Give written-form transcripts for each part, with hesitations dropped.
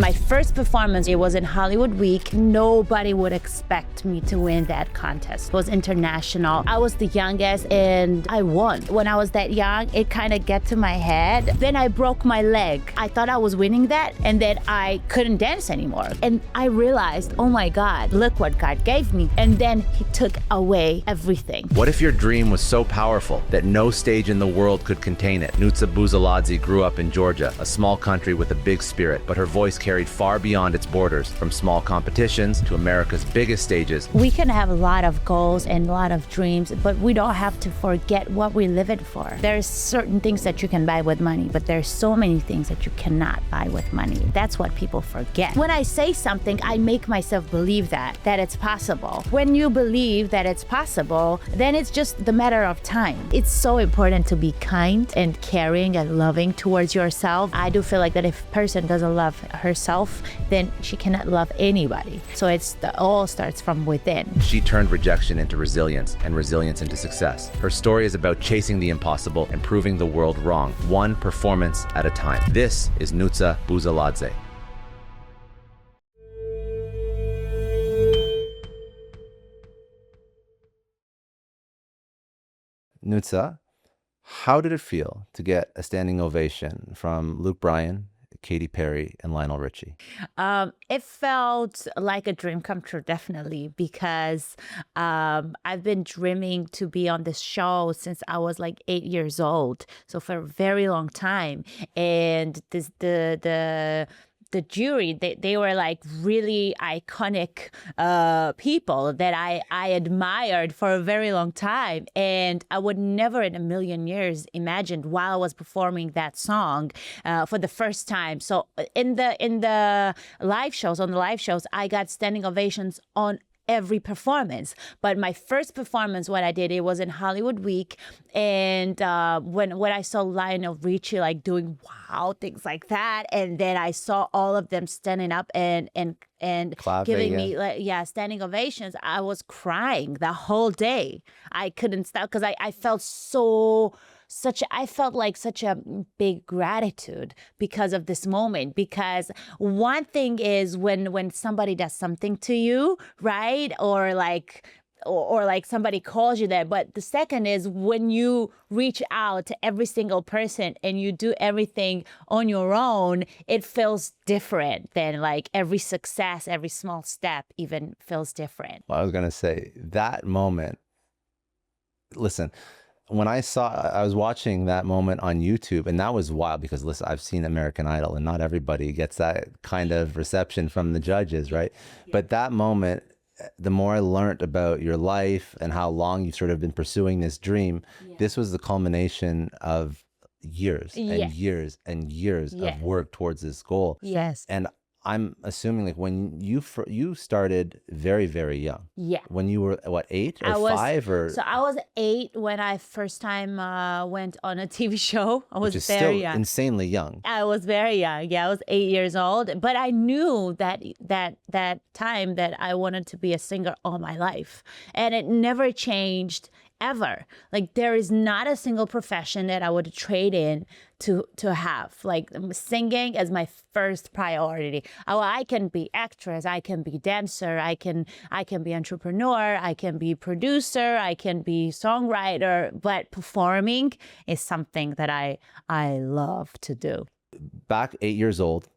My first performance, it was in Hollywood Week. Nobody would expect me to win that contest. It was international. I was the youngest and I won. When I was that young, it kind of got to my head. Then I broke my leg. I thought I was winning that, and then I couldn't dance anymore. And I realized, oh my God, look what God gave me. And then he took away everything. What if your dream was so powerful that no stage in the world could contain it? Nutsa Buzaladze grew up in Georgia, a small country with a big spirit, but her voice carried far beyond its borders, from small competitions to America's biggest stages. We can have a lot of goals and a lot of dreams, but we don't have to forget what we live it for. There's certain things that you can buy with money, but there's so many things that you cannot buy with money. That's what people forget. When I say something, I make myself believe that it's possible. When you believe that it's possible, then it's just the matter of time. It's so important to be kind and caring and loving towards yourself. I do feel like that if a person doesn't love herself, then she cannot love anybody. So all starts from within. She turned rejection into resilience and resilience into success. Her story is about chasing the impossible and proving the world wrong, one performance at a time. This is Nutsa Buzaladze. Nutsa, how did it feel to get a standing ovation from Luke Bryan, Katy Perry, and Lionel Richie? It felt like a dream come true, definitely, because I've been dreaming to be on this show since I was like 8 years old, so for a very long time. And the jury, they were like really iconic people that I admired for a very long time. And I would never in a million years imagined while I was performing that song for the first time. So in the live shows, I got standing ovations on every performance. But my first performance, what I did, it was in Hollywood Week. And when I saw Lionel Richie like doing wow things like that, and then I saw all of them standing up and Clapping, giving me standing ovations, I was crying the whole day. I couldn't stop because I felt I felt like such a big gratitude because of this moment. Because one thing is when somebody does something to you, right? Or like somebody calls you that. But the second is when you reach out to every single person and you do everything on your own, it feels different than like every success, every small step even feels different. Well, I was going to say that moment, listen, when I was watching that moment on YouTube, and that was wild because, listen, I've seen American Idol and not everybody gets that kind of reception from the judges, right? Yeah. But that moment, the more I learned about your life and how long you've sort of been pursuing this dream, this was the culmination of years and years and years of work towards this goal. Yes. And I'm assuming like when you started very, very young. Yeah. When you were, what, 8 or 5 or? So I was 8 when I first time went on a TV show. I was Which is very still young. Insanely young. I was very young. Yeah, I was 8 years old. But I knew that time that I wanted to be a singer all my life. And it never changed ever. Like there is not a single profession that I would trade in to have. Like singing as my first priority. I can be actress, I can be dancer, I can be entrepreneur, I can be producer, I can be songwriter, but performing is something that I love to do. Back 8 years old,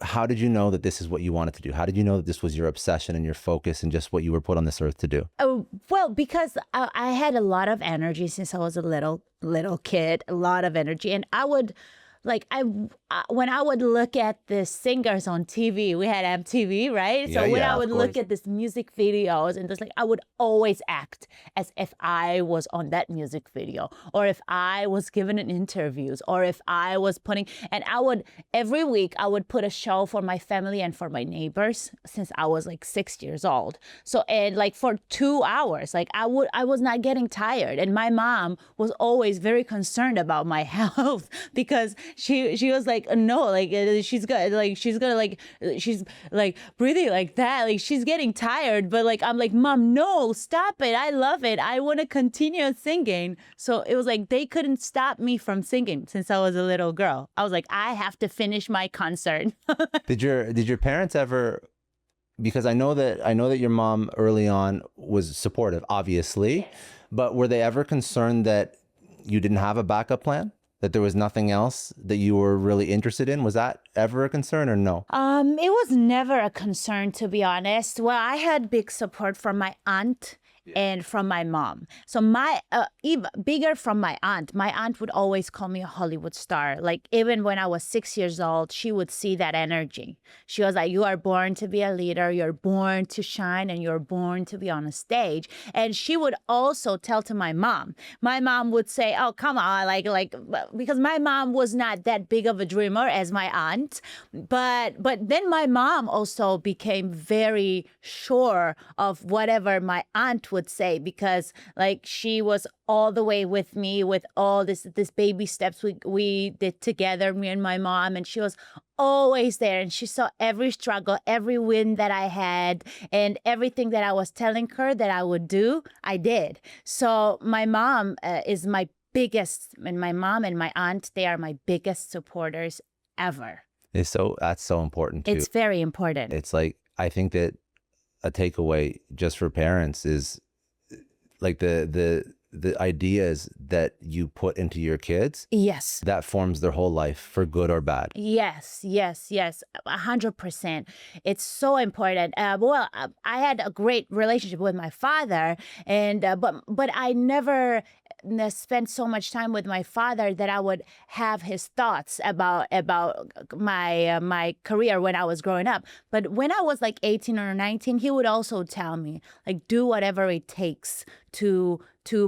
how did you know that this is what you wanted to do? How did you know that this was your obsession and your focus and just what you were put on this earth to do? Oh, well, because I had a lot of energy since I was a little kid, a lot of energy. And I would, like, when I would look at the singers on TV, we had MTV, right? So when I would look at this music videos and just like, I would always act as if I was on that music video, or if I was given an interviews, or if I was and every week I would put a show for my family and for my neighbors since I was like 6 years old. So, and like for 2 hours, like I was not getting tired. And my mom was always very concerned about my health because she was like, no, like she's like breathing like that, like she's getting tired. But like I'm like, Mom, no, stop it. I love it. I want to continue singing. So it was like they couldn't stop me from singing since I was a little girl. I was like, I have to finish my concert. Did your parents ever, because I know that your mom early on was supportive, obviously, but were they ever concerned that you didn't have a backup plan? That there was nothing else that you were really interested in? Was that ever a concern or no? It was never a concern, to be honest. Well, I had big support from my aunt and from my mom. So my even bigger from my aunt. My aunt would always call me a Hollywood star. Like even when I was 6 years old, she would see that energy. She was like, you are born to be a leader, you're born to shine, and you're born to be on a stage. And she would also tell to my mom. My mom would say, oh, come on, like because my mom was not that big of a dreamer as my aunt. But then my mom also became very sure of whatever my aunt would say, because like she was all the way with me with all this baby steps we did together, me and my mom, and she was always there, and she saw every struggle, every win that I had, and everything that I was telling her that I would do, I did. So my mom is my biggest, and my mom and my aunt, they are my biggest supporters ever. That's so important too. It's very important. It's like, I think that a takeaway just for parents is like the ideas that you put into your kids. Yes. That forms their whole life, for good or bad. Yes, 100%. It's so important. I had a great relationship with my father, and but I never spent so much time with my father that I would have his thoughts about my career when I was growing up. But when I was like 18 or 19, he would also tell me, like, do whatever it takes to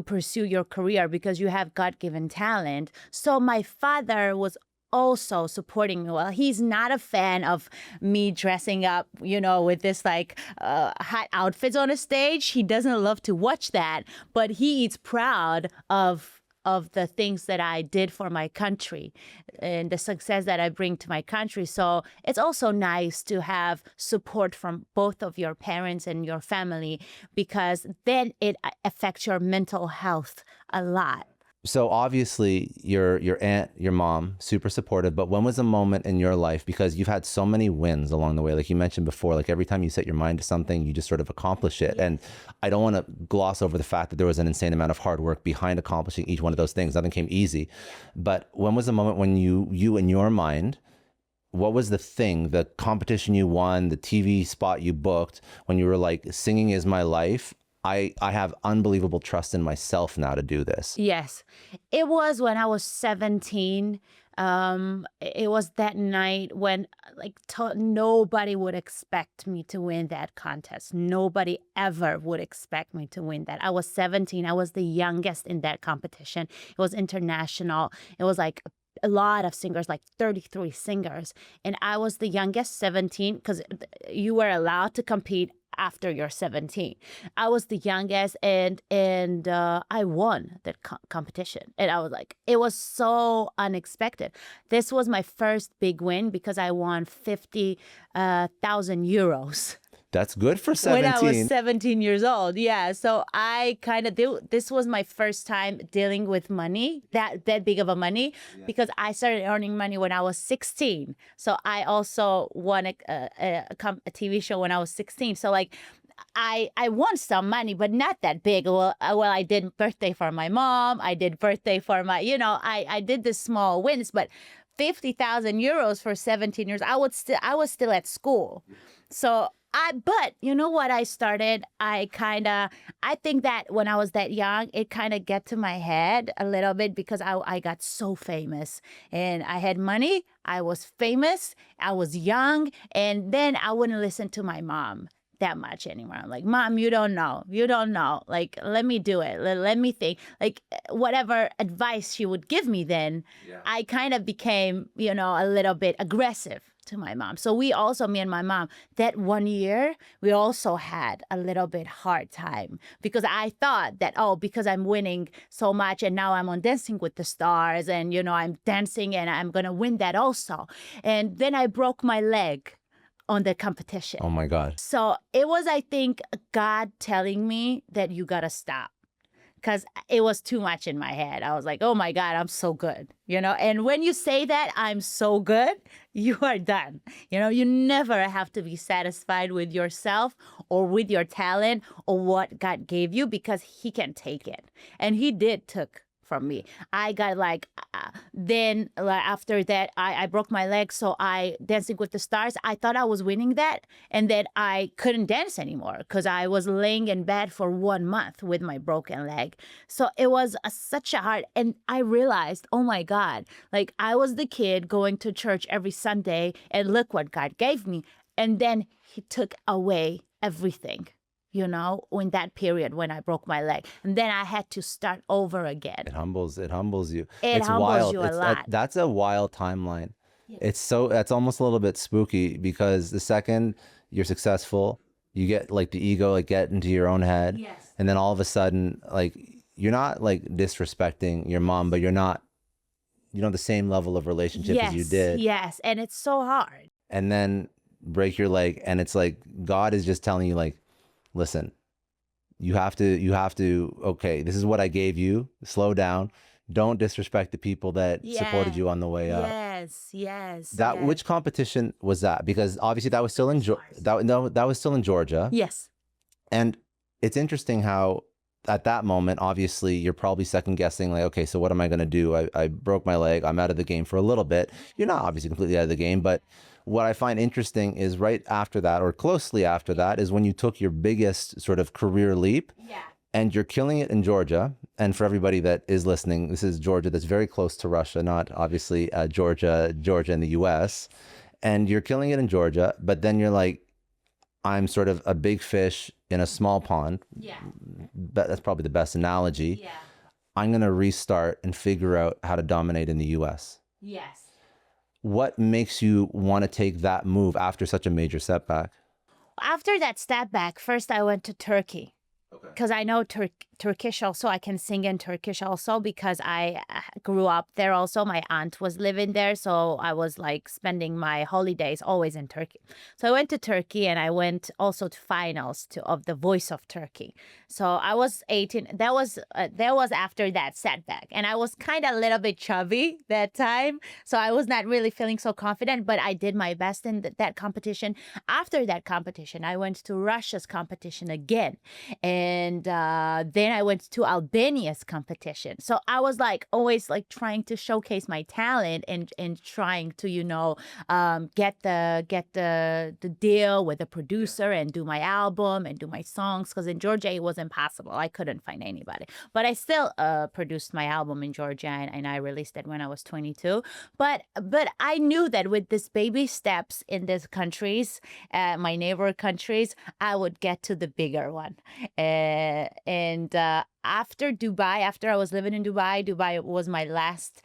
pursue your career because you have God-given talent. So my father was also supporting me. Well, he's not a fan of me dressing up, with this like hot outfits on a stage. He doesn't love to watch that, but he is proud of the things that I did for my country and the success that I bring to my country. So it's also nice to have support from both of your parents and your family, because then it affects your mental health a lot. So obviously your aunt, your mom, super supportive, but when was a moment in your life, because you've had so many wins along the way, like you mentioned before, like every time you set your mind to something, you just sort of accomplish it. And I don't want to gloss over the fact that there was an insane amount of hard work behind accomplishing each one of those things. Nothing came easy. But when was the moment when you in your mind, what was the thing, the competition you won, the TV spot you booked, when you were like, singing is my life, I have unbelievable trust in myself now to do this? Yes. It was when I was 17. It was that night when nobody would expect me to win that contest. Nobody ever would expect me to win that. I was 17. I was the youngest in that competition. It was international. It was like a lot of singers, like 33 singers. And I was the youngest, 17, because you were allowed to compete after you're 17. I was the youngest, and I won that competition. And I was like, it was so unexpected. This was my first big win because I won 50,000 euros. That's good for 17. When I was 17 years old. Yeah. So I kind of this was my first time dealing with money, that big of a money, because I started earning money when I was 16. So I also won a TV show when I was 16. So like I won some money, but not that big. Well, I did birthday for my mom. I did birthday for my, I did the small wins, but 50,000 euros for 17 years, I was still at school. So but you know what I started? I think that when I was that young, it kind of get to my head a little bit, because I got so famous and I had money. I was famous. I was young. And then I wouldn't listen to my mom. that much anymore. I'm like, Mom, you don't know. You don't know. Like, let me do it. Let me think. Like, whatever advice she would give me then, I kind of became, you know, a little bit aggressive to my mom. So we also, me and my mom, that 1 year, we also had a little bit hard time because I thought that, oh, because I'm winning so much and now I'm on Dancing with the Stars and, you know, I'm dancing and I'm going to win that also. And then I broke my leg on the competition. Oh my God. So it was, I think, God telling me that you got to stop. Because it was too much in my head. I was like, oh my God, I'm so good, you know? And when you say that I'm so good, you are done. You know, you never have to be satisfied with yourself or with your talent or what God gave you because he can take it. And he did took from me. I got like, then like, after that, I broke my leg. So I Dancing with the Stars, I thought I was winning that. And then I couldn't dance anymore because I was laying in bed for 1 month with my broken leg. So it was such a hard, and I realized, oh my God, like I was the kid going to church every Sunday and look what God gave me. And then he took away everything, you know, in that period when I broke my leg. And then I had to start over again. It humbles you. It humbles wild. you a lot. That's a wild timeline. Yeah. That's almost a little bit spooky because the second you're successful, you get like the ego, like get into your own head. Yes. And then all of a sudden, like you're not like disrespecting your mom, but you're not, you know, the same level of relationship as you did. Yes. And it's so hard. And then break your leg. And it's like, God is just telling you like, listen, you have to, okay, this is what I gave you. Slow down. Don't disrespect the people that supported you on the way up. Yes. Which competition was that? Because obviously that was still in that was still in Georgia. Yes. And it's interesting how at that moment, obviously, you're probably second guessing, like, okay, so what am I going to do? I broke my leg. I'm out of the game for a little bit. You're not obviously completely out of the game, but what I find interesting is right after that, or closely after that, is when you took your biggest sort of career leap. Yeah. And you're killing it in Georgia. And for everybody that is listening, this is Georgia that's very close to Russia, not obviously Georgia in the US. And you're killing it in Georgia, but then you're like, I'm sort of a big fish in a small pond. Yeah. That's probably the best analogy. Yeah. I'm going to restart and figure out how to dominate in the US. Yes. What makes you want to take that move after such a major setback? After that setback, first I went to Turkey. Because I know Turkish also. I can sing in Turkish also because I grew up there also. My aunt was living there. So I was like spending my holidays always in Turkey. So I went to Turkey and I went also to finals of the Voice of Turkey. So I was 18. That was after that setback. And I was kind of a little bit chubby that time. So I was not really feeling so confident, but I did my best in that competition. After that competition, I went to Russia's competition again. And then I went to Albania's competition. So I was like always like trying to showcase my talent and trying to, you know, get the deal with the producer and do my album and do my songs. Because in Georgia, it was impossible. I couldn't find anybody. But I still produced my album in Georgia and I released it when I was 22. But I knew that with this baby steps in these countries, my neighbor countries, I would get to the bigger one. And after Dubai, after I was living in Dubai was my last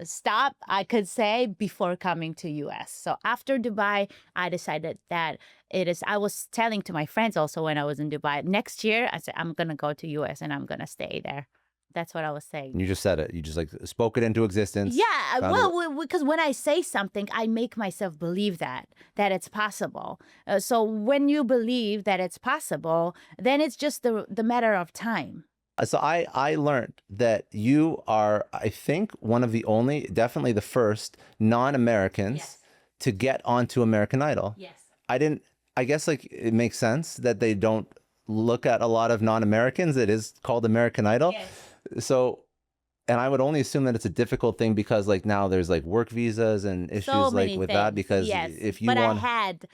stop, I could say, before coming to US. So after Dubai, I decided that I was telling to my friends also when I was in Dubai, next year, I said, I'm going to go to US and I'm going to stay there. That's what I was saying. You just said it. You just like spoke it into existence. Yeah. Well, because when I say something, I make myself believe that it's possible. So when you believe that it's possible, then it's just the matter of time. So I learned that you are, I think, one of the only, definitely the first non-Americans to get onto American Idol. Yes. I guess like it makes sense that they don't look at a lot of non-Americans. It is called American Idol. Yes. So And I would only assume that it's a difficult thing because like now there's like work visas and issues So like many with things. that because Yes. if you But I want had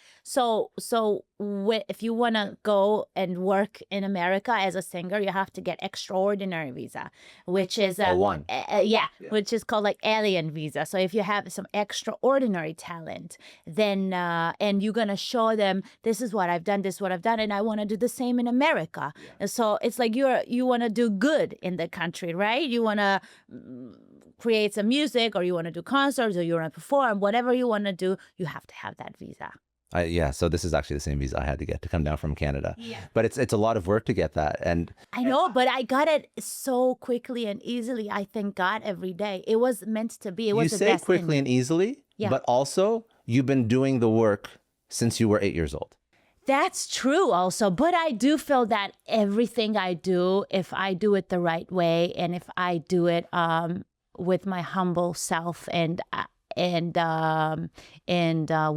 if you want to go and work in America as a singer, you have to get extraordinary visa, which is one. which is called like alien visa. So if you have some extraordinary talent, then and you're gonna show them this is what I've done, this is what I've done, and I want to do the same in America. And so it's like you want to do good in the country, right? You want to create some music, or you want to do concerts, or you want to perform, whatever you want to do, you have to have that visa. So this is actually the same visa I had to get to come down from Canada. Yeah. But it's a lot of work to get that. And I know, but I got it so quickly and easily. I thank God every day. It was meant to be. It was you say quickly and easily, but also you've been doing the work since you were 8 years old. That's true also. But I do feel that everything I do, if I do it the right way, and if I do it with my humble self and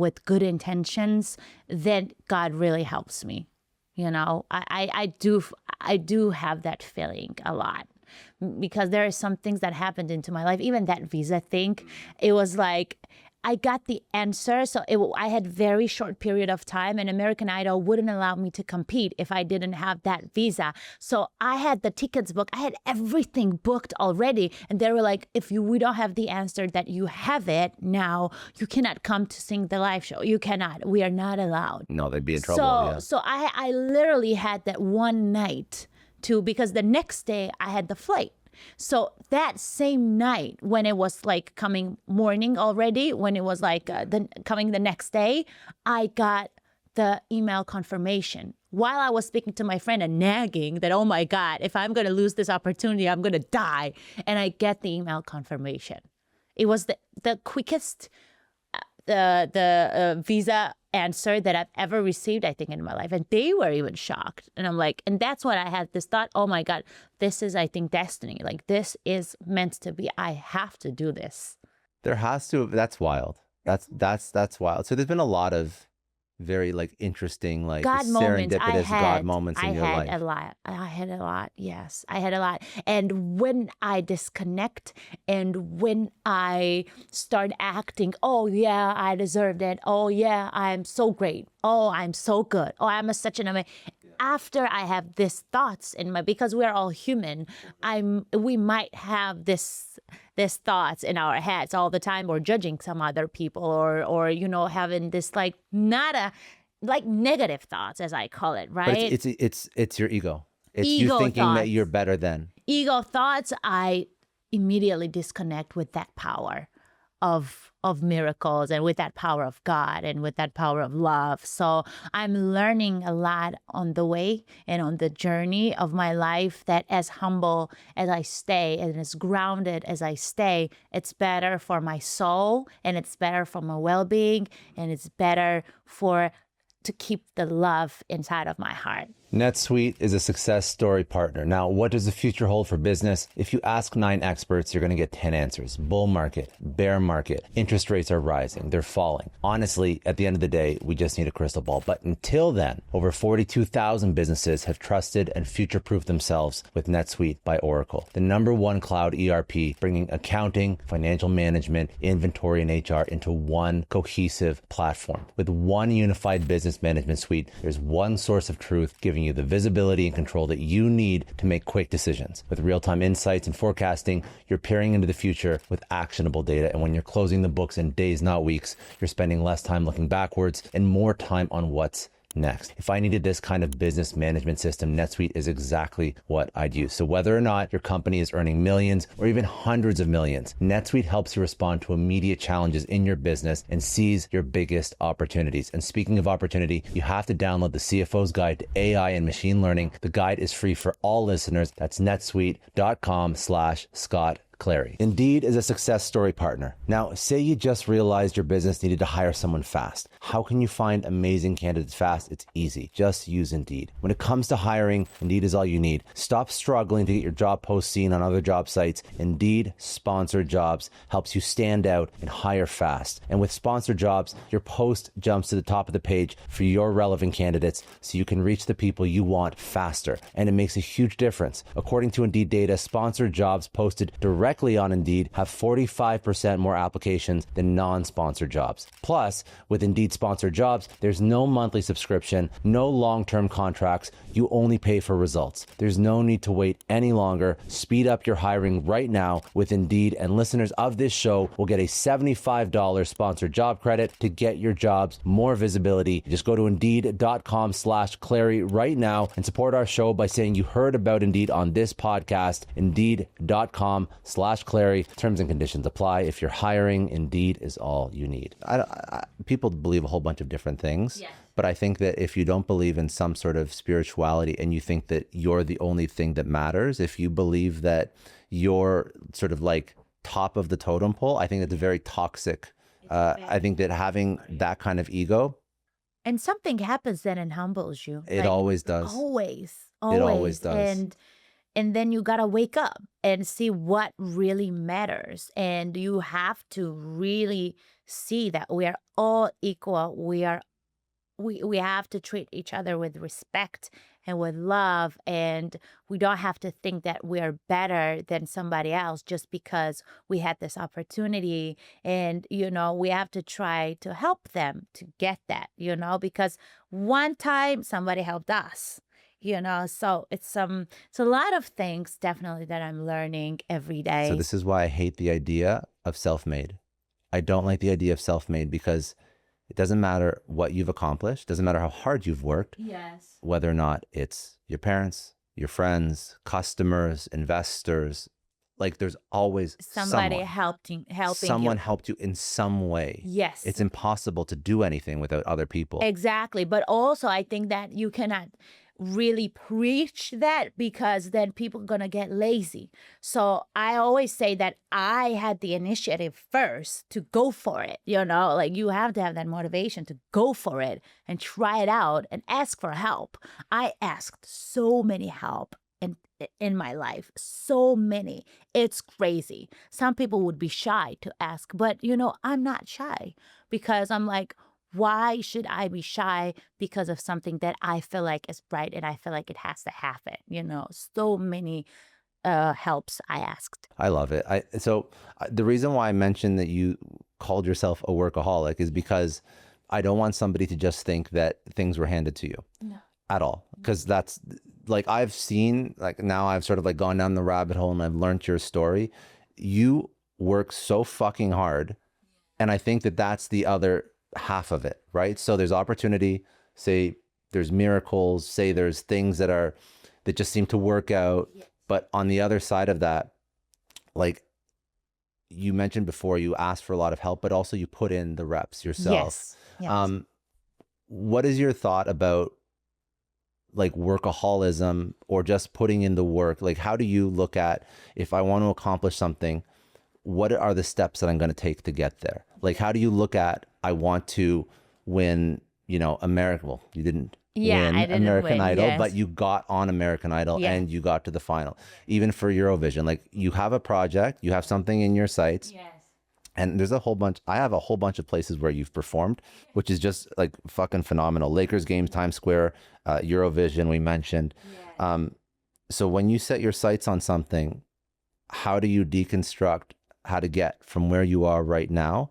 with good intentions, then God really helps me. You know, I do have that feeling a lot, because there are some things that happened into my life. Even that visa thing, it was like I got the answer. So I had very short period of time, and American Idol wouldn't allow me to compete if I didn't have that visa. So I had the tickets booked. I had everything booked already. And they were like, we don't have the answer that you have it now, you cannot come to sing the live show. You cannot. We are not allowed. No, they'd be in trouble. So I literally had that one night because the next day I had the flight. So that same night, when it was like coming morning already, when it was like coming the next day, I got the email confirmation while I was speaking to my friend and nagging that, oh my God, if I'm going to lose this opportunity, I'm going to die. And I get the email confirmation. It was the quickest the visa answer that I've ever received, I think, in my life. And they were even shocked. And I'm like, and that's when I had this thought, oh my God, this is, I think, destiny. Like, this is meant to be. I have to do this. There has to. That's wild. That's wild. So there's been a lot of very like interesting, like serendipitous God moments in your life. I had a lot. Yes, I had a lot. And when I disconnect and when I start acting, oh yeah, I deserved it. Oh yeah, I'm so great. Oh, I'm so good. Oh, I'm such an amazing. After I have these thoughts because we are all human, we might have these thoughts in our heads all the time, or judging some other people, or having this like negative thoughts, as I call it, right? But it's your ego. It's ego you thinking thoughts. that you're better than. Ego thoughts, I immediately disconnect with that power of miracles, and with that power of God, and with that power of love. So I'm learning a lot on the way and on the journey of my life, that as humble as I stay and as grounded as I stay, it's better for my soul, and it's better for my well-being, and it's better to keep the love inside of my heart. NetSuite is a success story partner. Now, what does the future hold for business? If you ask 9 experts, you're going to get 10 answers. Bull market, bear market, interest rates are rising, they're falling. Honestly, at the end of the day, we just need a crystal ball. But until then, over 42,000 businesses have trusted and future-proofed themselves with NetSuite by Oracle, the #1 cloud ERP, bringing accounting, financial management, inventory, and HR into one cohesive platform. With one unified business management suite, there's one source of truth giving you the visibility and control that you need to make quick decisions. With real-time insights and forecasting, you're peering into the future with actionable data. And when you're closing the books in days, not weeks, you're spending less time looking backwards and more time on what's next. If I needed this kind of business management system, NetSuite is exactly what I'd use. So whether or not your company is earning millions or even hundreds of millions, NetSuite helps you respond to immediate challenges in your business and seize your biggest opportunities. And speaking of opportunity, you have to download the CFO's Guide to AI and Machine Learning. The guide is free for all listeners. That's netsuite.com/Scott Clary. Indeed is a success story partner. Now, say you just realized your business needed to hire someone fast. How can you find amazing candidates fast? It's easy. Just use Indeed. When it comes to hiring, Indeed is all you need. Stop struggling to get your job post seen on other job sites. Indeed Sponsored Jobs helps you stand out and hire fast. And with Sponsored Jobs, your post jumps to the top of the page for your relevant candidates so you can reach the people you want faster. And it makes a huge difference. According to Indeed data, Sponsored Jobs posted directly directly on Indeed have 45% more applications than non-sponsored jobs. Plus, with Indeed sponsored jobs, there's no monthly subscription, no long-term contracts. You only pay for results. There's no need to wait any longer. Speed up your hiring right now with Indeed, and listeners of this show will get a $75 sponsored job credit to get your jobs more visibility. Just go to Indeed.com/Clary right now and support our show by saying you heard about Indeed on this podcast. Indeed.com/Clary. Terms and conditions apply. If you're hiring, Indeed is all you need. People believe a whole bunch of different things. Yes. But I think that if you don't believe in some sort of spirituality and you think that you're the only thing that matters, if you believe that you're sort of like top of the totem pole, I think it's very toxic. I think that having that kind of ego, and something happens then and humbles you. it always does. Always. It always does. And then you gotta wake up and see what really matters. And you have to really see that we are all equal. We have to treat each other with respect and with love, and we don't have to think that we are better than somebody else just because we had this opportunity. And we have to try to help them to get that, because one time somebody helped us, so it's a lot of things definitely that I'm learning every day. So this is why I hate the idea of self-made. I don't like the idea of self-made because it doesn't matter what you've accomplished. Doesn't matter how hard you've worked. Yes. Whether or not it's your parents, your friends, customers, investors, like there's always somebody helping someone you. helped you in some way. Yes. It's impossible to do anything without other people. Exactly. But also I think that you cannot really preach that because then people are going to get lazy. So I always say that I had the initiative first to go for it. Like you have to have that motivation to go for it and try it out and ask for help. I asked so many help in my life, so many. It's crazy. Some people would be shy to ask, but I'm not shy because I'm like, why should I be shy because of something that I feel like is right and I feel like it has to happen? So many helps I asked. I love it. So the reason why I mentioned that you called yourself a workaholic is because I don't want somebody to just think that things were handed to you. No. At all. Because that's like I've seen, like now I've sort of like gone down the rabbit hole and I've learned your story. You work so fucking hard. And I think that that's the other half of it, right? So there's opportunity, say there's miracles, say there's things that just seem to work out. Yes. But on the other side of that, like you mentioned before, you asked for a lot of help, but also you put in the reps yourself. Yes. What is your thought about like workaholism or just putting in the work? Like, how do you look at, if I want to accomplish something, what are the steps that I'm going to take to get there? Like, how do you look at, I want to win, American, well, you didn't win American Idol, yes. But you got on American Idol and you got to the final. Even for Eurovision, like you have a project, you have something in your sights. Yes. And there's I have a whole bunch of places where you've performed, which is just like fucking phenomenal. Lakers games, Times Square, Eurovision, we mentioned. Yes. So when you set your sights on something, how do you deconstruct how to get from where you are right now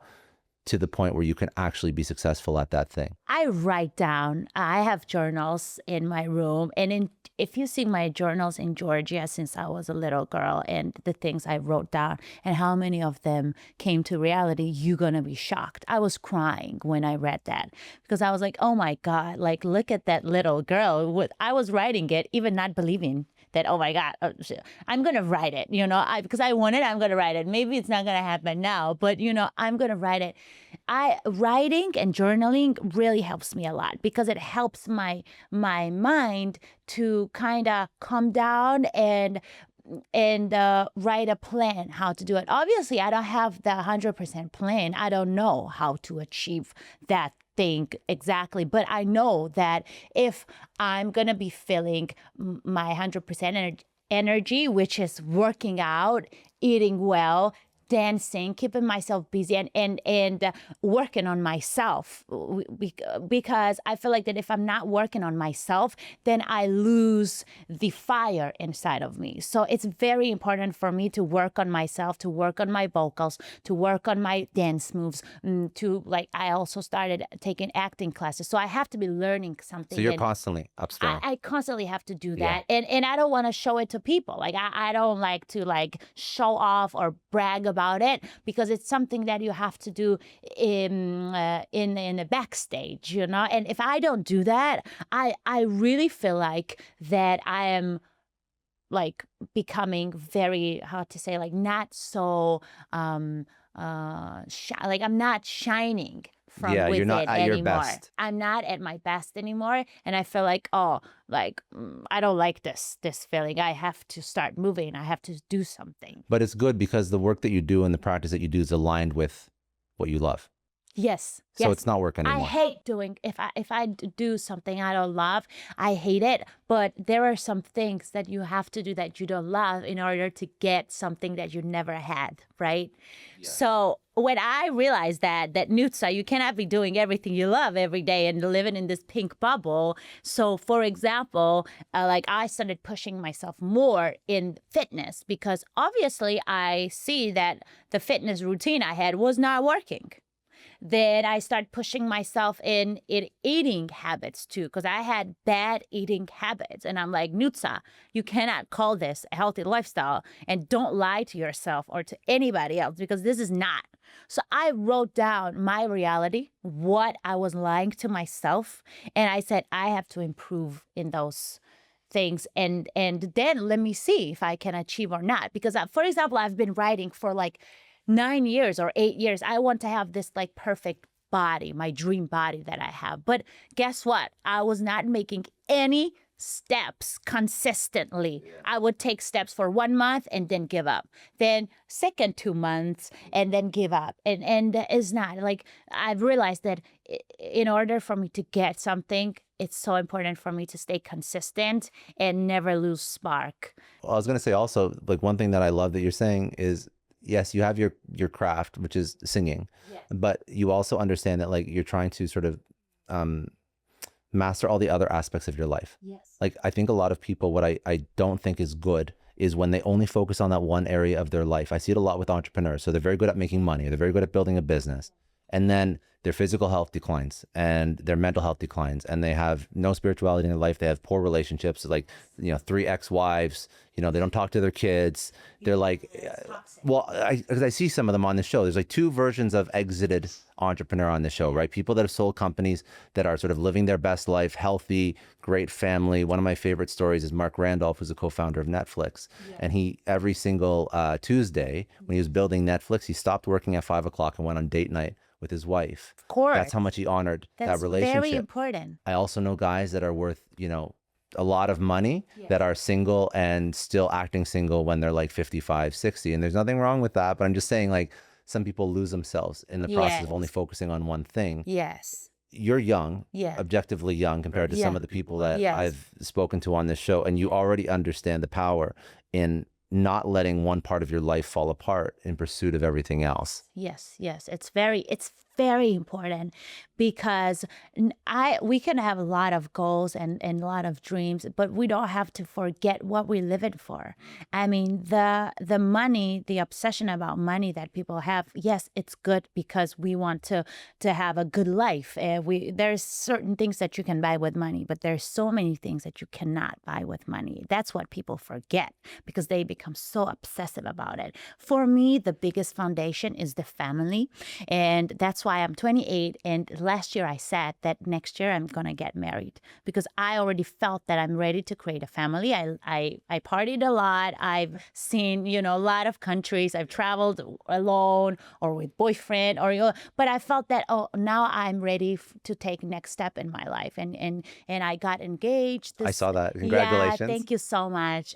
to the point where you can actually be successful at that thing? I write down. I have journals in my room. And if you see my journals in Georgia since I was a little girl and the things I wrote down and how many of them came to reality, you're going to be shocked. I was crying when I read that because I was like, oh my God, like look at that little girl. I was writing it, even not believing that, oh my God, I'm going to write it, because I want it, I'm going to write it. Maybe it's not going to happen now, but, I'm going to write it. Writing and journaling really helps me a lot because it helps my mind to kind of calm down and write a plan how to do it. Obviously, I don't have the 100% plan. I don't know how to achieve that thing exactly, but I know that if I'm going to be feeling my 100% energy, which is working out, eating well, dancing, keeping myself busy, and working on myself, because I feel like that if I'm not working on myself, then I lose the fire inside of me. So it's very important for me to work on myself, to work on my vocals, to work on my dance moves, to like, I also started taking acting classes. So I have to be learning something. So you're constantly upskilling. I constantly have to do that. And I don't want to show it to people. Like I don't like to like show off or brag about it, because it's something that you have to do in the backstage, you know. And if I don't do that, I really feel like that I am like becoming very, how to say, like not so like I'm not shining from Yeah, you're within not at your anymore. best. I'm not at my best anymore, and I feel like, oh, like I don't like this feeling. I have to start moving. I have to do something. But it's good because the work that you do and the practice that you do is aligned with what you love. Yes. So yes. it's not work anymore. I hate doing, if I do something I don't love, I hate it. But there are some things that you have to do that you don't love in order to get something that you never had, right? Yeah. So when I realized that Nutsa, you cannot be doing everything you love every day and living in this pink bubble. So for example, like I started pushing myself more in fitness, because obviously I see that the fitness routine I had was not working. Then I started pushing myself in eating habits too, because I had bad eating habits. And I'm like, Nutsa, you cannot call this a healthy lifestyle, and don't lie to yourself or to anybody else, because this is not. So I wrote down my reality, what I was lying to myself. And I said, I have to improve in those things. And then let me see if I can achieve or not. Because for example, I've been writing for like 9 years or 8 years. I want to have this like perfect body, my dream body that I have. But guess what? I was not making any steps consistently. Yeah. I would take steps for 1 month and then give up. Then second 2 months and then give up. And it's not like, I've realized that in order for me to get something, it's so important for me to stay consistent and never lose spark. Well, I was going to say also, like one thing that I love that you're saying is, yes, you have your craft, which is singing, yes, but you also understand that like you're trying to sort of master all the other aspects of your life. Yes. Like I think a lot of people, what I don't think is good is when they only focus on that one area of their life. I see it a lot with entrepreneurs. So they're very good at making money. They're very good at building a business. And then their physical health declines and their mental health declines, and they have no spirituality in their life. They have poor relationships, like, 3 ex-wives, they don't talk to their kids. They're like, well, because I see some of them on the show. There's like 2 versions of exited entrepreneur on the show, right? People that have sold companies that are sort of living their best life, healthy, great family. One of my favorite stories is Mark Randolph, who's a co-founder of Netflix. Yeah. And he, every single Tuesday, when he was building Netflix, he stopped working at 5 o'clock and went on date night with his wife. Of course. That's how much he honored that relationship. That's very important. I also know guys that are worth, a lot of money, yeah, that are single and still acting single when they're like 55, 60. And there's nothing wrong with that. But I'm just saying, like, some people lose themselves in the process, yes, of only focusing on one thing. Yes. You're young, yeah, objectively young compared to, yeah, some of the people that, yes, I've spoken to on this show. And you already understand the power in not letting one part of your life fall apart in pursuit of everything else. Yes. It's very important, because we can have a lot of goals and a lot of dreams, but we don't have to forget what we live it for. I mean, the money, the obsession about money that people have, yes, it's good because we want to have a good life. There's certain things that you can buy with money, but there's so many things that you cannot buy with money. That's what people forget, because they become so obsessive about it. For me, the biggest foundation is the family, and that's why I'm 28, and last year I said that next year I'm gonna get married, because I already felt that I'm ready to create a family. I partied a lot. I've seen a lot of countries. I've traveled alone or with boyfriend, but I felt that now I'm ready to take next step in my life, and I got engaged. I saw that. Congratulations. Yeah, thank you so much.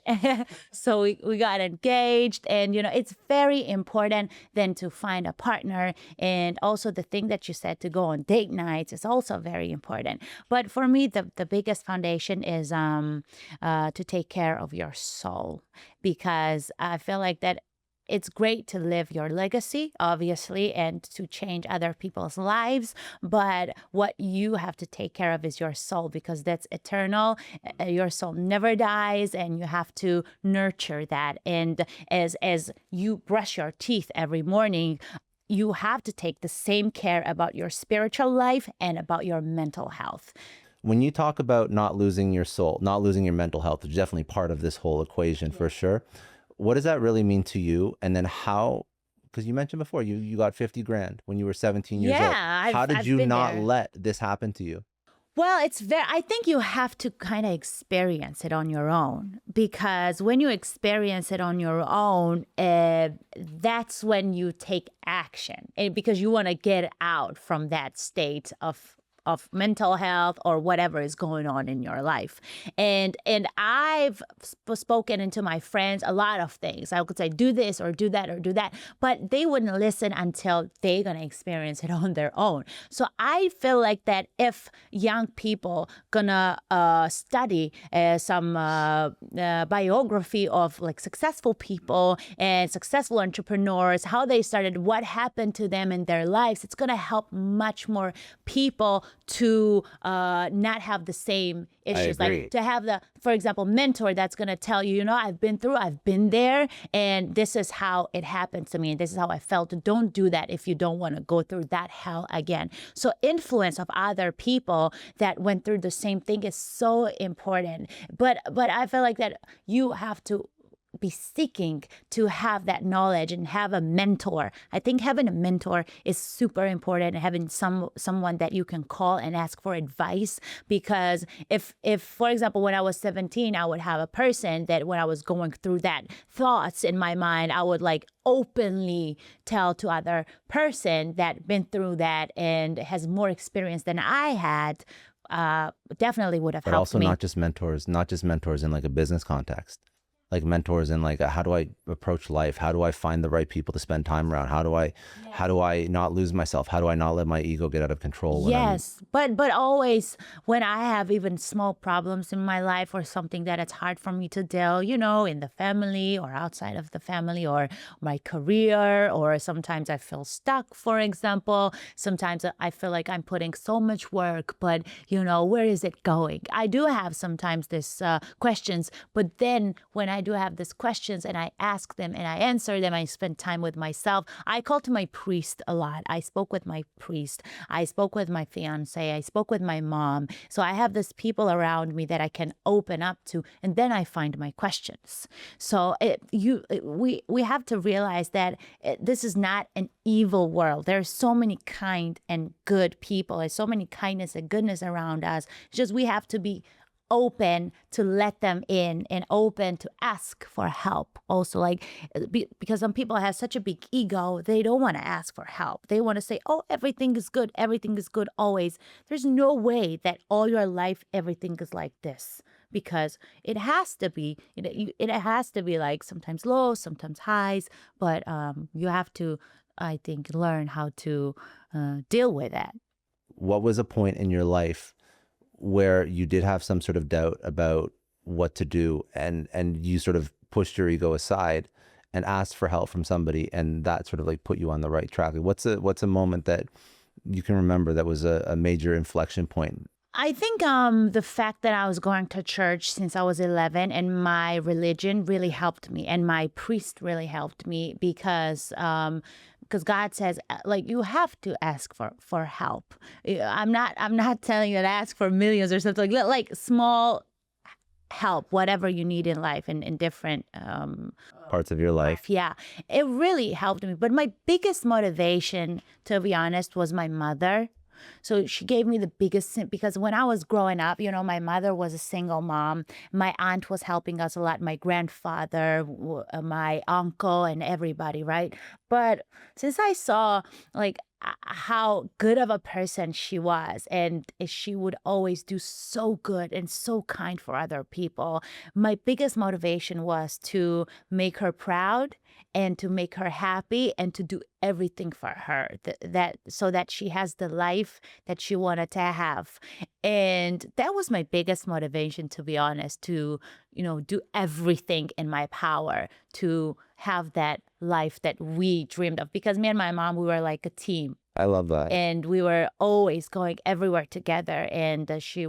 So we got engaged, and it's very important then to find a partner, and also the thing that you said, to go on date nights, is also very important. But for me, the biggest foundation is to take care of your soul, because I feel like that it's great to live your legacy, obviously, and to change other people's lives. But what you have to take care of is your soul, because that's eternal. Your soul never dies, and you have to nurture that. And as you brush your teeth every morning, you have to take the same care about your spiritual life and about your mental health. When you talk about not losing your soul, not losing your mental health, which is definitely part of this whole equation for sure. What does that really mean to you? And then how, because you mentioned before, you got 50 grand when you were 17 years old. How did I've you been not there. let this happen to you? Well, I think you have to kind of experience it on your own, because when you experience it on your own, that's when you take action, and because you want to get out from that state of mental health or whatever is going on in your life. And I've spoken into my friends a lot of things. I could say, do this or do that or do that, but they wouldn't listen until they're going to experience it on their own. So I feel like that if young people gonna study some biography of like successful people and successful entrepreneurs, how they started, what happened to them in their lives, it's gonna help much more people to not have the same issues. agree. Like to have the, for example, mentor that's going to tell you, I've been there, and this is how it happened to me, and this is how I felt. Don't do that if you don't want to go through that hell again. So influence of other people that went through the same thing is so important. But I feel like that you have to be seeking to have that knowledge and have a mentor. I think having a mentor is super important, and having someone that you can call and ask for advice. Because if for example, when I was 17, I would have a person that when I was going through that thoughts in my mind, I would like openly tell to other person that been through that and has more experience than I had. Definitely would have But helped also me. not just mentors in like a business context. Like mentors in like how do I approach life? How do I find the right people to spend time around? How do I not lose myself? How do I not let my ego get out of control when Yes, but always when I have even small problems in my life or something that it's hard for me to deal, in the family or outside of the family or my career, or sometimes I feel stuck, for example. Sometimes I feel like I'm putting so much work, but where is it going? I do have sometimes this questions, but then when I do have these questions and I ask them and I answer them, I spend time with myself. I call to my priest a lot. I spoke with my priest. I spoke with my fiance. I spoke with my mom. So I have these people around me that I can open up to, and then I find my questions. So we have to realize that this is not an evil world. There's so many kind and good people. There's so many kindness and goodness around us. It's just we have to be open to let them in and open to ask for help also, like because some people have such a big ego, they don't want to ask for help. They want to say, oh, everything is good always. There's no way that all your life everything is like this, because it has to be, it has to be like sometimes low, sometimes highs, but you have to, I think, learn how to deal with that. what was a point in your life where you did have some sort of doubt about what to do, and you sort of pushed your ego aside and asked for help from somebody, and that sort of like put you on the right track? Like, what's a moment that you can remember that was a major inflection point? I think the fact that I was going to church since I was 11 and my religion really helped me, and my priest really helped me, because God says like you have to ask for help. I'm not telling you to ask for millions or something like small help, whatever you need in life and in different Parts of your life. yeah, it really helped me. But my biggest motivation, to be honest, was my mother. So she gave me the biggest, because when I was growing up, my mother was a single mom. My aunt was helping us a lot, my grandfather, my uncle, and everybody, right? But since I saw like how good of a person she was, and she would always do so good and so kind for other people, my biggest motivation was to make her proud and to make her happy and to do everything for her, that so that she has the life that she wanted to have. And that was my biggest motivation, to be honest, to do everything in my power to have that life that we dreamed of. Because me and my mom, we were like a team. I love that. And we were always going everywhere together. And she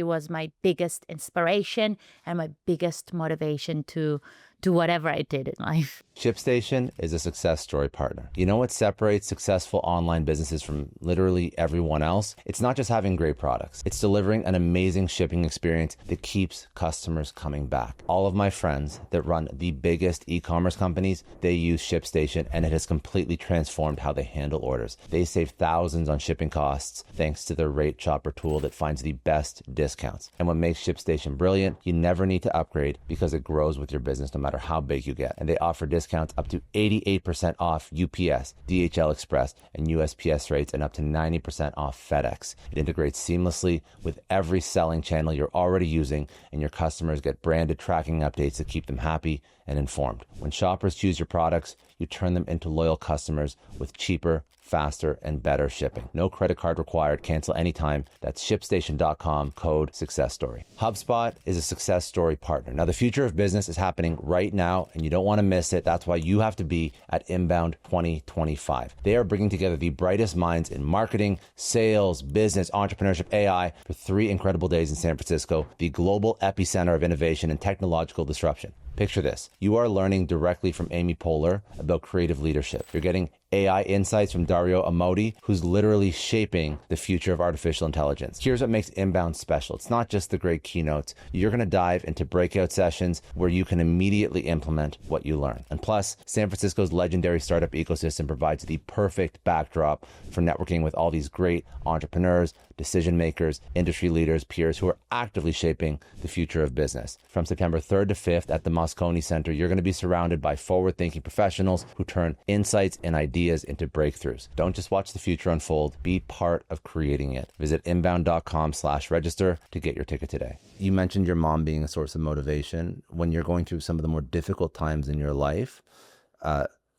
was my biggest inspiration and my biggest motivation to do whatever I did in life. ShipStation is a success story partner. You know what separates successful online businesses from literally everyone else? It's not just having great products. It's delivering an amazing shipping experience that keeps customers coming back. All of my friends that run the biggest e-commerce companies, they use ShipStation, and it has completely transformed how they handle orders. They save thousands on shipping costs thanks to their rate chopper tool that finds the best discounts. And what makes ShipStation brilliant, you never need to upgrade because it grows with your business no matter how big you get. And they offer discounts up to 88% off UPS, DHL Express, and USPS rates, and up to 90% off FedEx. It integrates seamlessly with every selling channel you're already using, and your customers get branded tracking updates to keep them happy and informed. When shoppers choose your products, you turn them into loyal customers with cheaper, faster, and better shipping. No credit card required. Cancel anytime. That's ShipStation.com, code SuccessStory. HubSpot is a success story partner. Now, the future of business is happening right now, and you don't want to miss it. That's why you have to be at Inbound 2025. They are bringing together the brightest minds in marketing, sales, business, entrepreneurship, AI for 3 incredible days in San Francisco, the global epicenter of innovation and technological disruption. Picture this. You are learning directly from Amy Poehler about creative leadership. You're getting AI insights from Dario Amodi, who's literally shaping the future of artificial intelligence. Here's what makes Inbound special. It's not just the great keynotes. You're going to dive into breakout sessions where you can immediately implement what you learn. And plus, San Francisco's legendary startup ecosystem provides the perfect backdrop for networking with all these great entrepreneurs, decision makers, industry leaders, peers who are actively shaping the future of business. From September 3rd to 5th at the Moscone Center, you're going to be surrounded by forward-thinking professionals who turn insights and ideas into breakthroughs. Don't just watch the future unfold, be part of creating it. Visit inbound.com/register to get your ticket today. You mentioned your mom being a source of motivation. When you're going through some of the more difficult times in your life,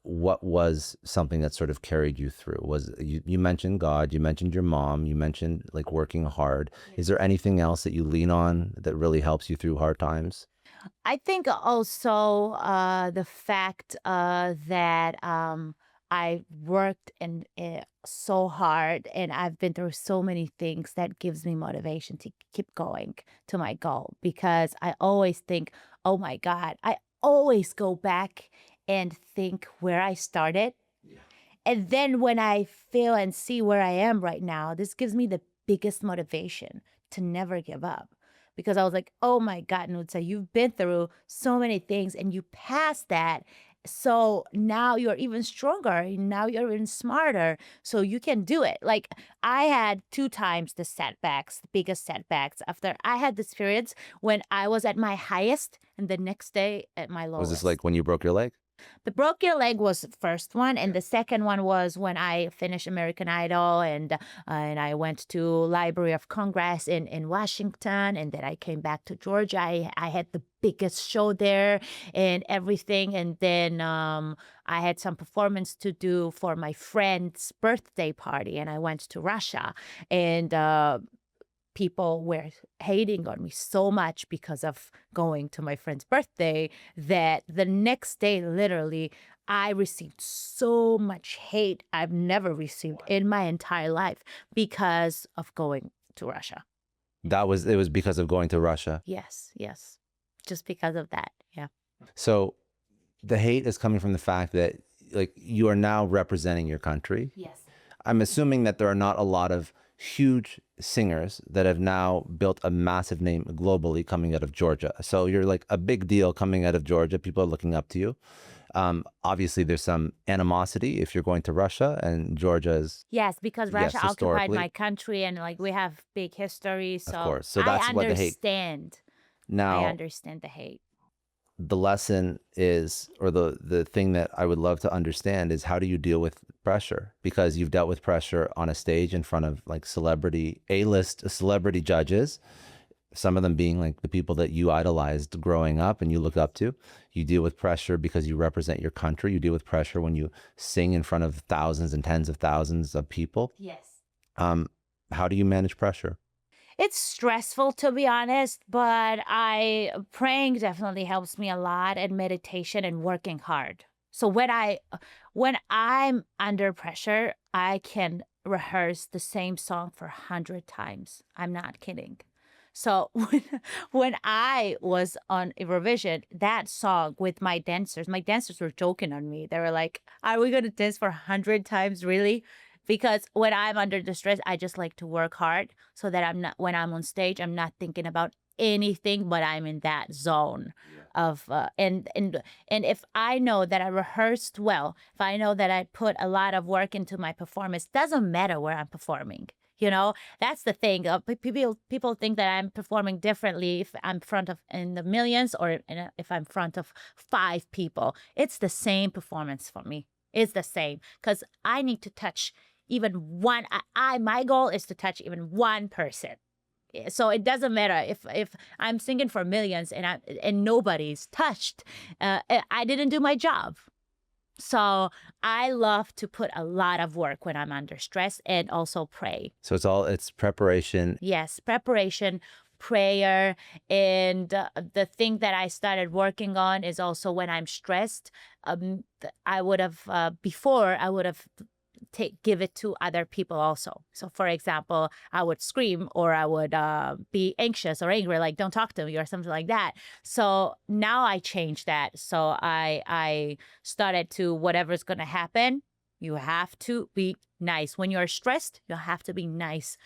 what was something that sort of carried you through? Was you mentioned God, you mentioned your mom, you mentioned like working hard. Is there anything else that you lean on that really helps you through hard times? I think also the fact that I worked so hard and I've been through so many things that gives me motivation to keep going to my goal, because I always think, oh my God, I always go back and think where I started. And then when I feel and see where I am right now, this gives me the biggest motivation to never give up. Because I was like, oh my God, Nutsa, you've been through so many things and you passed that. So now you're even stronger. Now you're even smarter. So you can do it. Like I had 2 times the setbacks, the biggest setbacks. After I had this periods when I was at my highest and the next day at my lowest. Was this like when you broke your leg? The broke your leg was the first one, and the second one was when I finished American Idol, and I went to Library of Congress in Washington, and then I came back to Georgia. I had the biggest show there and everything, and then I had some performance to do for my friend's birthday party, and I went to Russia, and people were hating on me so much because of going to my friend's birthday that the next day, literally, I received so much hate I've never received in my entire life because of going to Russia. It was because of going to Russia. Yes. Just because of that. Yeah. So the hate is coming from the fact that like you are now representing your country. Yes. I'm assuming that there are not a lot of huge singers that have now built a massive name globally coming out of Georgia. So you're like a big deal coming out of Georgia. People are looking up to you. Obviously, there's some animosity if you're going to Russia, and Georgia is... Yes, because Russia occupied historically. my country, and like we have big history. So Of course. So that's I what the hate... understand. Now, I understand the hate. the lesson is, or the thing that I would love to understand is, how do you deal with pressure? Because you've dealt with pressure on a stage in front of like A-list celebrity judges, some of them being like the people that you idolized growing up and you look up to. You deal with pressure because you represent your country. You deal with pressure when you sing in front of thousands and tens of thousands of people. Yes. How do you manage pressure? It's stressful, to be honest, but praying definitely helps me a lot, and meditation and working hard. So when I'm under pressure, I can rehearse the same song for 100 times. I'm not kidding. So when I was on Eurovision, that song with my dancers were joking on me. They were like, "Are we gonna dance for 100 times, really?" Because when I'm under distress, I just like to work hard so that I'm not when I'm on stage, I'm not thinking about anything, but I'm in that zone of and if I know that I rehearsed well, if I know that I put a lot of work into my performance, doesn't matter where I'm performing. You know, that's the thing. People think that I'm performing differently if I'm front of in the millions or if I'm front of 5 people. It's the same performance for me. It's the same because I need to touch even one. My goal is to touch even one person. So it doesn't matter if I'm singing for millions and nobody's touched. I didn't do my job. So I love to put a lot of work when I'm under stress and also pray. So it's preparation. Yes, preparation, prayer. And the thing that I started working on is also when I'm stressed, I would have, before, I would have give it to other people also. So for example, I would scream or I would be anxious or angry, like don't talk to me or something like that. So now I changed that. So I started to whatever's going to happen, you have to be nice. When you're stressed, you have to be nice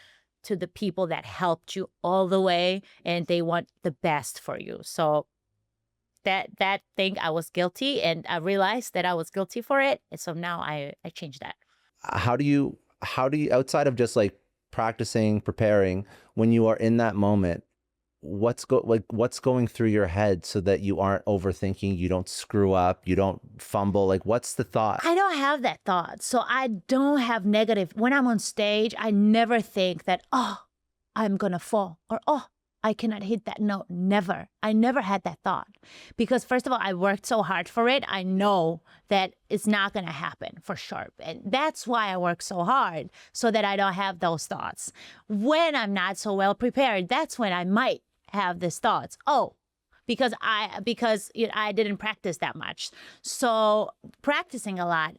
to the people that helped you all the way and they want the best for you. So that thing I was guilty and I realized that I was guilty for it. And so now I changed that. How do you outside of just like practicing, preparing, when you are in that moment, what's going through your head so that you aren't overthinking, you don't screw up, you don't fumble? Like, what's the thought? I don't have that thought. So I don't have negative. When I'm on stage, I never think that, oh, I'm going to fall or, oh, I cannot hit that note. Never. I never had that thought because first of all, I worked so hard for it. I know that it's not going to happen for sure. And that's why I work so hard so that I don't have those thoughts. When I'm not so well prepared, that's when I might have these thoughts. Oh, because I didn't practice that much. So practicing a lot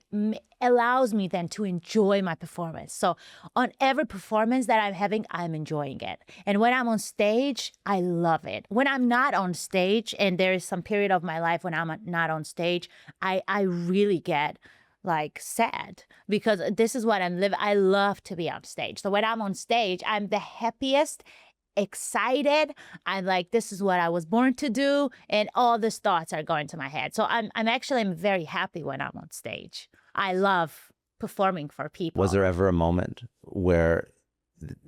allows me then to enjoy my performance. So on every performance that I'm having, I'm enjoying it. And when I'm on stage, I love it. When I'm not on stage, and there is some period of my life when I'm not on stage, I really get like sad because this is what I'm living. I love to be on stage. So when I'm on stage, I'm the happiest, excited. I'm like, this is what I was born to do. And all these thoughts are going to my head. So I'm very happy when I'm on stage. I love performing for people. Was there ever a moment where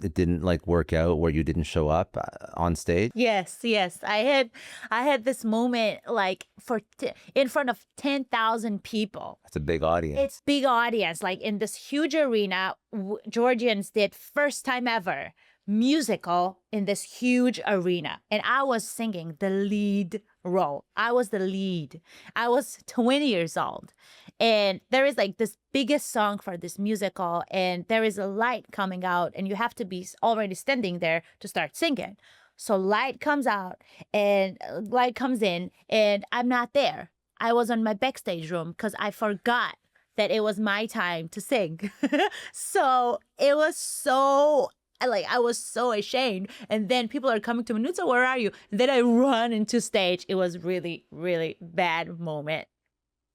it didn't like work out, where you didn't show up on stage? Yes. I had this moment like in front of 10,000 people. That's a big audience. It's big audience. Like in this huge arena, Georgians did first time ever musical in this huge arena. And I was singing the lead role. I was the lead. I was 20 years old. And there is like this biggest song for this musical. And there is a light coming out. And you have to be already standing there to start singing. So light comes out and light comes in. And I'm not there. I was on my backstage room because I forgot that it was my time to sing. So it was so... like I was so ashamed. And then people are coming to me, Nutsa, where are you? And then I run into stage. It was really, really bad moment.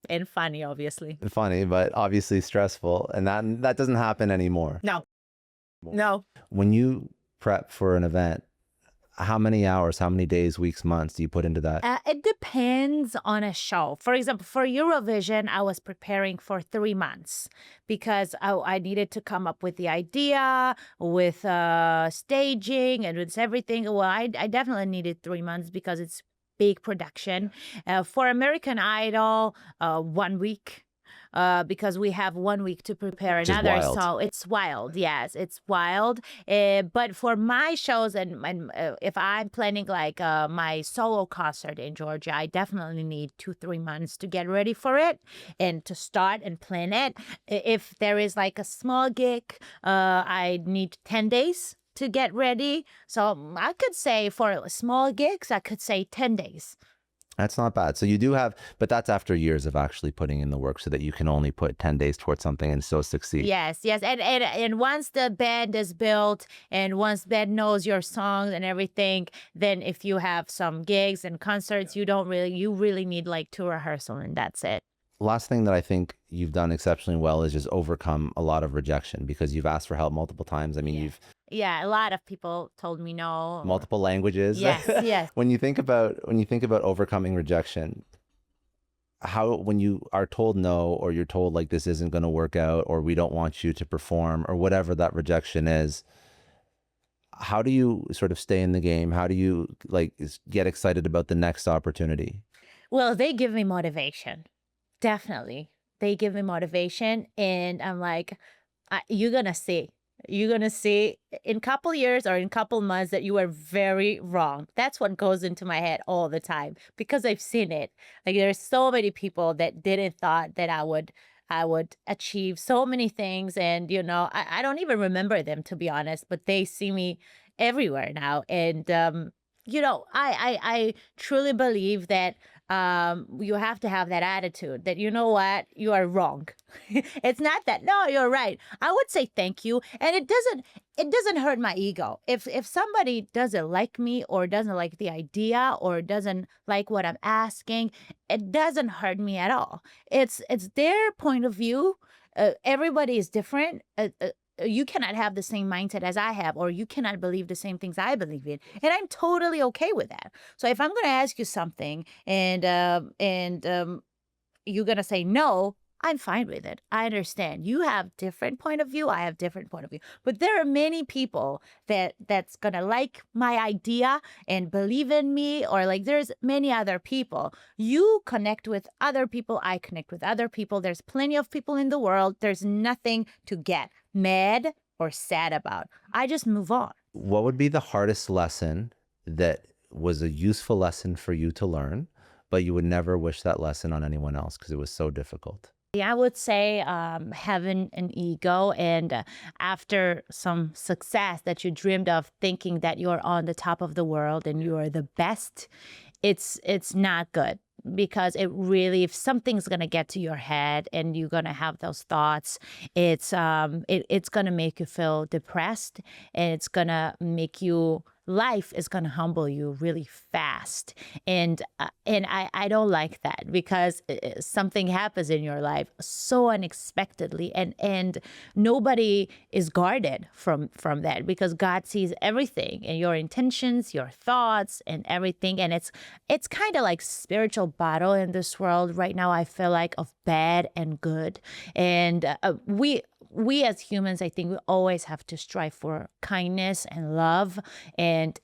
And funny, obviously. Funny, but obviously stressful. And that doesn't happen anymore. No. When you prep for an event, how many hours, how many days, weeks, months do you put into that? It depends on a show. For example, for Eurovision, I was preparing for 3 months because I needed to come up with the idea, with staging and with everything. Well, I definitely needed 3 months because it's big production. For American Idol, 1 week. Because we have 1 week to prepare another. So it's wild. Yes, it's wild. But for my shows and if I'm planning like my solo concert in Georgia, I definitely need 2-3 months to get ready for it and to start and plan it. If there is like a small gig, I need 10 days to get ready. So I could say for small gigs, I could say 10 days. That's not bad. So you do have, but that's after years of actually putting in the work so that you can only put 10 days towards something and still succeed. Yes, yes. And once the band is built and once band knows your songs and everything, then if you have some gigs and concerts, you really need like 2 rehearsal and that's it. Last thing that I think you've done exceptionally well is just overcome a lot of rejection because you've asked for help multiple times. I mean, you've Yeah, a lot of people told me no. multiple languages. Yes, yes. When you think about overcoming rejection, how when you are told no or you're told like this isn't going to work out or we don't want you to perform or whatever that rejection is, how do you sort of stay in the game? How do you like get excited about the next opportunity? Well, they give me motivation. Definitely. They give me motivation and I'm like, you're gonna see. You're gonna see in couple years or in couple months that you were very wrong. That's what goes into my head all the time because I've seen it. Like there's so many people that didn't thought that I would achieve so many things and I don't even remember them to be honest, but they see me everywhere now. And I truly believe that you have to have that attitude that you know what, you are wrong. It's not that no, you're right. I would say thank you, and it doesn't hurt my ego if somebody doesn't like me or doesn't like the idea or doesn't like what I'm asking. It doesn't hurt me at all. It's their point of view. Everybody is different. You cannot have the same mindset as I have, or you cannot believe the same things I believe in. And I'm totally okay with that. So if I'm going to ask you something and you're going to say no, I'm fine with it. I understand. You have different point of view. I have different point of view. But there are many people that's going to like my idea and believe in me, or like there's many other people. You connect with other people. I connect with other people. There's plenty of people in the world. There's nothing to get mad or sad about. I just move on. What would be the hardest lesson that was a useful lesson for you to learn, but you would never wish that lesson on anyone else because it was so difficult? Yeah, I would say having an ego and after some success that you dreamed of, thinking that you're on the top of the world and you are the best, it's not good. Because it really, if something's gonna get to your head and you're gonna have those thoughts, it's gonna make you feel depressed, and it's gonna make you life is gonna humble you really fast, and I don't like that because something happens in your life so unexpectedly, and nobody is guarded from that because God sees everything and your intentions, your thoughts, and everything, and it's kind of like spiritual battle in this world right now. I feel like of bad and good, and we as humans, I think we always have to strive for kindness and love and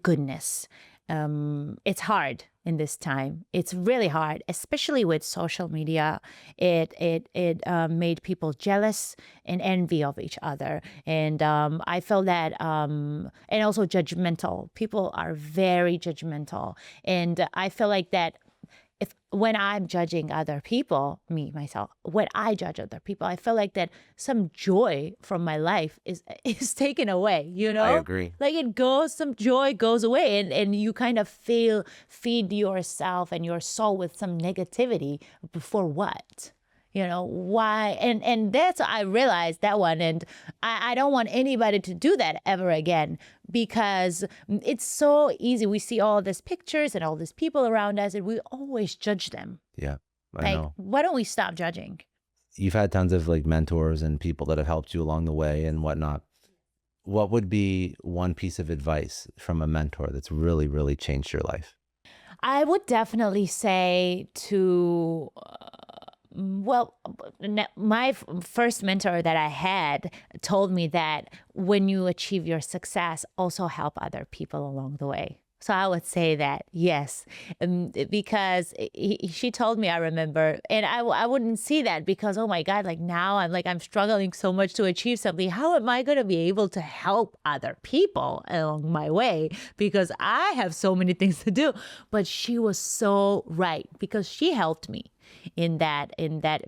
goodness. It's hard in this time. It's really hard, especially with social media. It made people jealous and envy of each other, and I felt that and also judgmental. People are very judgmental, and I feel like that. When I'm judging other people, myself, when I judge other people, I feel like that some joy from my life is taken away, I agree. Like some joy goes away and you kind of feed yourself and your soul with some negativity before what? Why? And that's, I realized that one. And I don't want anybody to do that ever again because it's so easy. We see all these pictures and all these people around us and we always judge them. Yeah, I know. Why don't we stop judging? You've had tons of like mentors and people that have helped you along the way and whatnot. What would be one piece of advice from a mentor that's really, really changed your life? I would definitely say to... Well, my first mentor that I had told me that when you achieve your success, also help other people along the way. So I would say that, yes, because she told me, I remember, and I wouldn't see that because, oh my God, like now I'm struggling so much to achieve something. How am I going to be able to help other people along my way? Because I have so many things to do. But she was so right because she helped me in that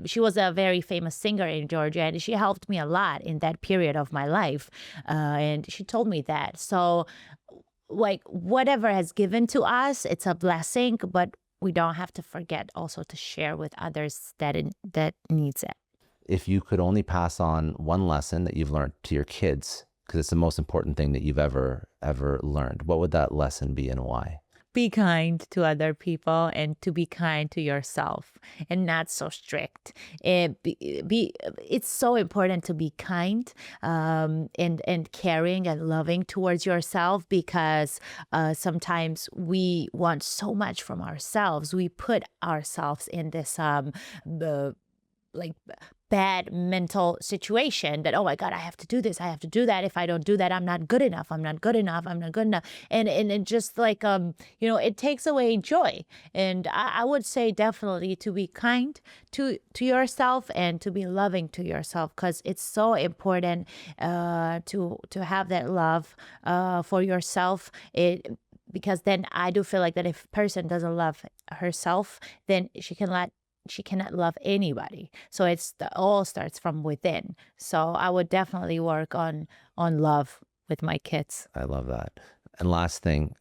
she was a very famous singer in Georgia and she helped me a lot in that period of my life. And she told me that. So like whatever has given to us, it's a blessing, but we don't have to forget also to share with others that needs it. If you could only pass on one lesson that you've learned to your kids, because it's the most important thing that you've ever learned, what would that lesson be and why? Be kind to other people and to be kind to yourself and not so strict. It's so important to be kind and caring and loving towards yourself, because sometimes we want so much from ourselves. We put ourselves in this like bad mental situation that, oh my God, I have to do this, I have to do that. If I don't do that, I'm not good enough. I'm not good enough. I'm not good enough. And just like, it takes away joy. And I would say definitely to be kind to yourself and to be loving to yourself, because it's so important to have that love for yourself. Because then I do feel like that if a person doesn't love herself, then she cannot love anybody. So all starts from within. So I would definitely work on love with my kids. I love that. And last thing,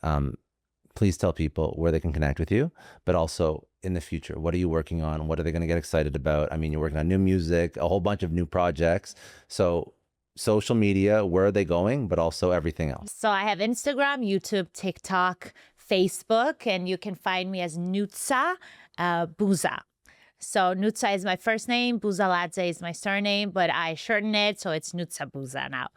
please tell people where they can connect with you, but also in the future, what are you working on? What are they going to get excited about? I mean, you're working on new music, a whole bunch of new projects. So social media, where are they going, but also everything else? So I have Instagram, YouTube, TikTok, Facebook, and you can find me as Nutsa Buza. So Nutsa is my first name, Buzaladze is my surname, but I shorten it, so it's Nutsa Buza now.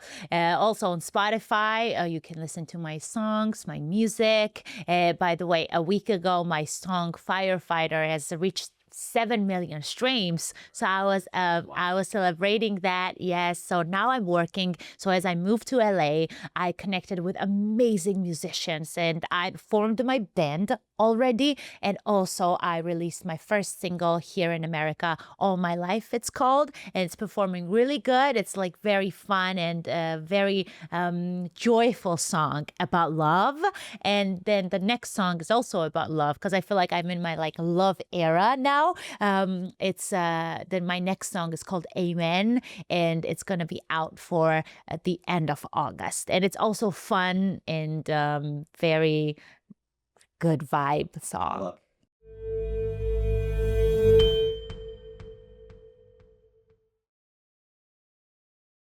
Also on Spotify, you can listen to my songs, my music. By the way, a week ago, my song Firefighter has reached 7 million streams. So I was celebrating that. Yes. So now I'm working. So as I moved to LA, I connected with amazing musicians and I formed my band already. And also I released my first single here in America, All My Life it's called, and it's performing really good. It's like very fun and very joyful song about love. And then the next song is also about love, because I feel like I'm in my like love era now. It's then my next song is called Amen, and it's gonna be out for at the end of August. And it's also fun and very good vibe song.